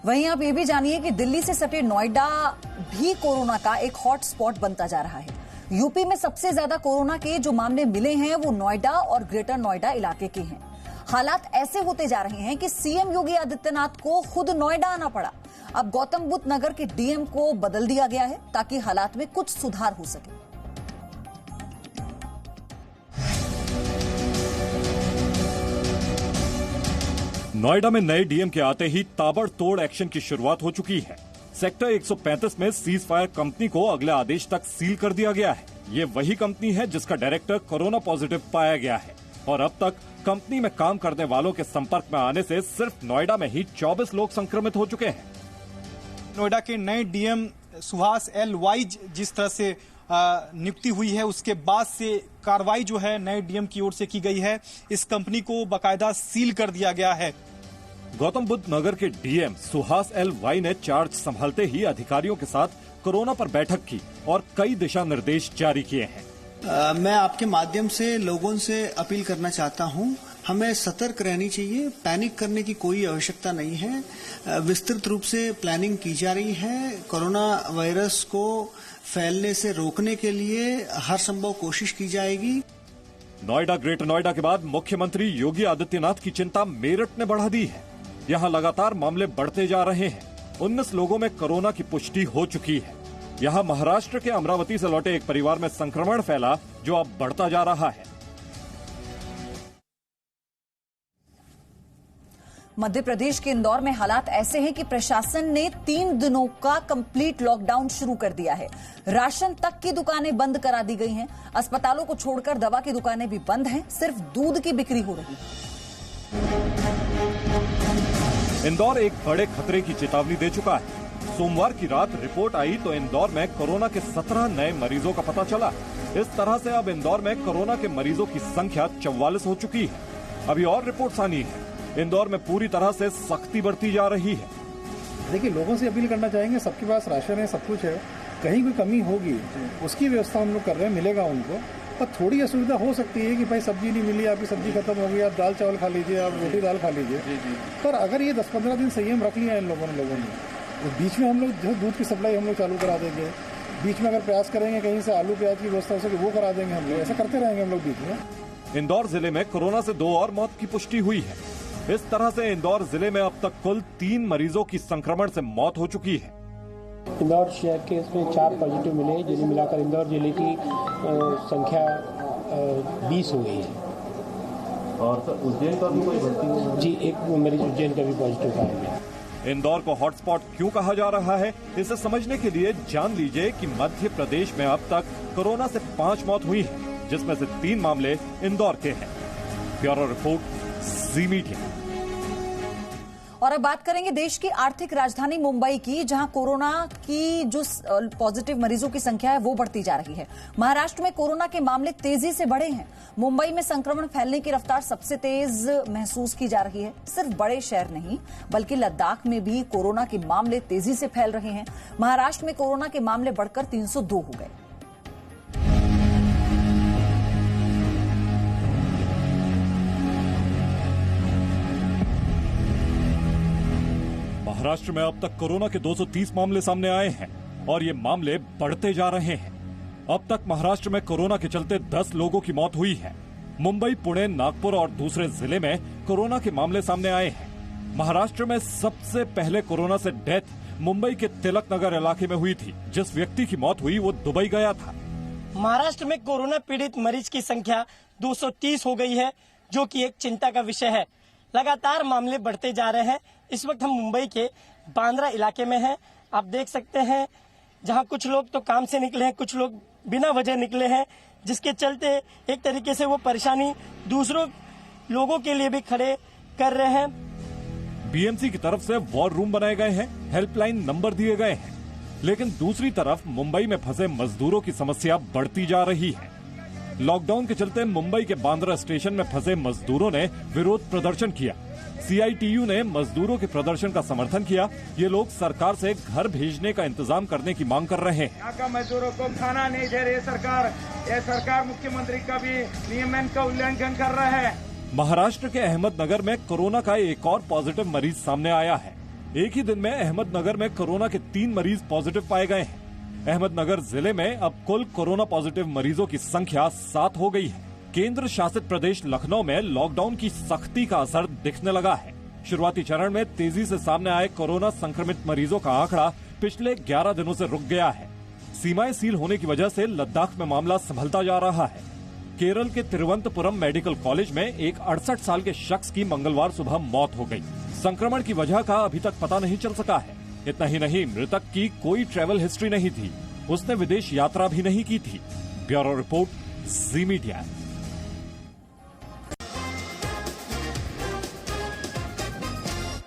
वहीं आप ये भी जानिए कि दिल्ली से सटे नोएडा भी कोरोना का एक हॉट स्पॉट बनता जा रहा है। यूपी में सबसे ज्यादा कोरोना के जो मामले मिले हैं वो नोएडा और ग्रेटर नोएडा इलाके के हैं। हालात ऐसे होते जा रहे हैं कि सीएम योगी आदित्यनाथ को खुद नोएडा आना पड़ा। अब गौतम बुद्ध नगर के डीएम को बदल दिया गया है ताकि हालात में कुछ सुधार हो सके। नोएडा में नए डीएम के आते ही ताबड़तोड़ एक्शन की शुरुआत हो चुकी है। सेक्टर 135 में सीज फायर कंपनी को अगले आदेश तक सील कर दिया गया है। ये वही कंपनी है जिसका डायरेक्टर कोरोना पॉजिटिव पाया गया है और अब तक कंपनी में काम करने वालों के संपर्क में आने से सिर्फ नोएडा में ही 24 लोग संक्रमित हो चुके हैं। नोएडा के नए डीएम सुहास एल वाइज जिस तरह से नियुक्ति हुई है उसके बाद से कार्रवाई जो है नए डीएम की ओर से की गई है। इस कंपनी को बाकायदा सील कर दिया गया है। गौतम बुद्ध नगर के डीएम सुहास एल वाई ने चार्ज संभालते ही अधिकारियों के साथ कोरोना पर बैठक की और कई दिशा निर्देश जारी किए हैं। मैं आपके माध्यम से लोगों से अपील करना चाहता हूं, हमें सतर्क रहनी चाहिए। पैनिक करने की कोई आवश्यकता नहीं है। विस्तृत रूप से प्लानिंग की जा रही है। कोरोना वायरस को फैलने से रोकने के लिए हर संभव कोशिश की जाएगी। नोएडा ग्रेटर नोएडा के बाद मुख्यमंत्री योगी आदित्यनाथ की चिंता मेरठ ने बढ़ा दी है। यहाँ लगातार मामले बढ़ते जा रहे हैं। 19 लोगों में कोरोना की पुष्टि हो चुकी है। यहाँ महाराष्ट्र के अमरावती से लौटे एक परिवार में संक्रमण फैला जो अब बढ़ता जा रहा है। मध्य प्रदेश के इंदौर में हालात ऐसे हैं कि प्रशासन ने 3 दिनों का कंप्लीट लॉकडाउन शुरू कर दिया है। राशन तक की दुकानें बंद करा दी गई हैं। अस्पतालों को छोड़कर दवा की दुकानें भी बंद हैं। सिर्फ दूध की बिक्री हो रही है। इंदौर एक बड़े खतरे की चेतावनी दे चुका है। सोमवार की रात रिपोर्ट आई तो इंदौर में कोरोना के 17 नए मरीजों का पता चला। इस तरह से अब इंदौर में कोरोना के मरीजों की संख्या 44 हो चुकी है। अभी और रिपोर्ट्स आनी है। इंदौर में पूरी तरह से सख्ती बढ़ती जा रही है। देखिए, लोगों से अपील करना चाहेंगे, सबके पास राशन है, सब कुछ है। कहीं कोई कमी होगी उसकी व्यवस्था हम लोग कर रहे हैं, मिलेगा उनको। पर थोड़ी असुविधा हो सकती है कि भाई सब्जी नहीं मिली, आपकी सब्जी खत्म हो गई, आप दाल चावल खा लीजिए, आप रोटी दाल खा लीजिए। पर अगर ये 10-15 दिन संयम रख लिया इन लोगों ने तो बीच में हम लोग जो दूध की सप्लाई हम लोग चालू करा देंगे। बीच में अगर प्रयास करेंगे कहीं से आलू प्याज की व्यवस्था हो सके वो करा देंगे हम लोग। ऐसा करते रहेंगे हम लोग बीच में। इंदौर जिले में कोरोना से 2 और मौत की पुष्टि हुई है। इस तरह से इंदौर जिले में अब तक कुल 3 मरीजों की संक्रमण से मौत हो चुकी है। इंदौर शहर के इसमें 4 पॉजिटिव मिले, जिन्हें मिलाकर इंदौर जिले की संख्या 20 हो गई है। और उज्जैन का भी कोई भर्ती? जी, एक मरीज उज्जैन का भी पॉजिटिव पाया गया। इंदौर को हॉटस्पॉट क्यों कहा जा रहा है, इसे समझने के लिए जान लीजिए कि मध्य प्रदेश में अब तक कोरोना से 5 मौत हुई है, जिसमें से 3 मामले इंदौर के हैं। ब्यूरो रिपोर्ट, जी मीडिया। और अब बात करेंगे देश की आर्थिक राजधानी मुंबई की, जहां कोरोना की जो पॉजिटिव मरीजों की संख्या है वो बढ़ती जा रही है। महाराष्ट्र में कोरोना के मामले तेजी से बढ़े हैं। मुंबई में संक्रमण फैलने की रफ्तार सबसे तेज महसूस की जा रही है। सिर्फ बड़े शहर नहीं बल्कि लद्दाख में भी कोरोना के मामले तेजी से फैल रहे हैं। महाराष्ट्र में कोरोना के मामले बढ़कर 302 हो गए। महाराष्ट्र में अब तक कोरोना के 230 मामले सामने आए हैं और ये मामले बढ़ते जा रहे हैं। अब तक महाराष्ट्र में कोरोना के चलते 10 लोगों की मौत हुई है। मुंबई, पुणे, नागपुर और दूसरे जिले में कोरोना के मामले सामने आए हैं। महाराष्ट्र में सबसे पहले कोरोना से डेथ मुंबई के तिलक नगर इलाके में हुई थी। जिस व्यक्ति की मौत हुई वो दुबई गया था। महाराष्ट्र में कोरोना पीड़ित मरीज की संख्या 230 हो गई है, जो कि एक चिंता का विषय है। लगातार मामले बढ़ते जा रहे हैं। इस वक्त हम मुंबई के बांद्रा इलाके में हैं। आप देख सकते हैं जहां कुछ लोग तो काम से निकले हैं, कुछ लोग बिना वजह निकले हैं, जिसके चलते एक तरीके से वो परेशानी दूसरों लोगों के लिए भी खड़े कर रहे हैं। बीएमसी की तरफ से वॉर रूम बनाए गए हैं, हेल्पलाइन नंबर दिए गए हैं, लेकिन दूसरी तरफ मुंबई में फंसे मजदूरों की समस्या बढ़ती जा रही है। लॉकडाउन के चलते मुंबई के बांद्रा स्टेशन में फंसे मजदूरों ने विरोध प्रदर्शन किया। सीआईटीयू ने मजदूरों के प्रदर्शन का समर्थन किया। ये लोग सरकार से घर भेजने का इंतजाम करने की मांग कर रहे हैं। यहाँ का मजदूरों को खाना नहीं दे रही सरकार। ये सरकार मुख्यमंत्री का भी नियमन का उल्लंघन कर रहा है। महाराष्ट्र के अहमदनगर में कोरोना का एक और पॉजिटिव मरीज सामने आया है। एक ही दिन में अहमदनगर में कोरोना के 3 मरीज पॉजिटिव पाए गए हैं। अहमदनगर जिले में अब कुल कोरोना पॉजिटिव मरीजों की संख्या 7 हो गई है। केंद्र शासित प्रदेश लखनऊ में लॉकडाउन की सख्ती का असर दिखने लगा है। शुरुआती चरण में तेजी से सामने आए कोरोना संक्रमित मरीजों का आंकड़ा पिछले 11 दिनों से रुक गया है। सीमाएं सील होने की वजह से लद्दाख में मामला संभलता जा रहा है। केरल के तिरुवनंतपुरम मेडिकल कॉलेज में एक 68 साल के शख्स की मंगलवार सुबह मौत हो गई। संक्रमण की वजह का अभी तक पता नहीं चल सका है। इतना ही नहीं, मृतक की कोई ट्रैवल हिस्ट्री नहीं थी। उसने विदेश यात्रा भी नहीं की थी। ब्यूरो रिपोर्ट, जी मीडिया।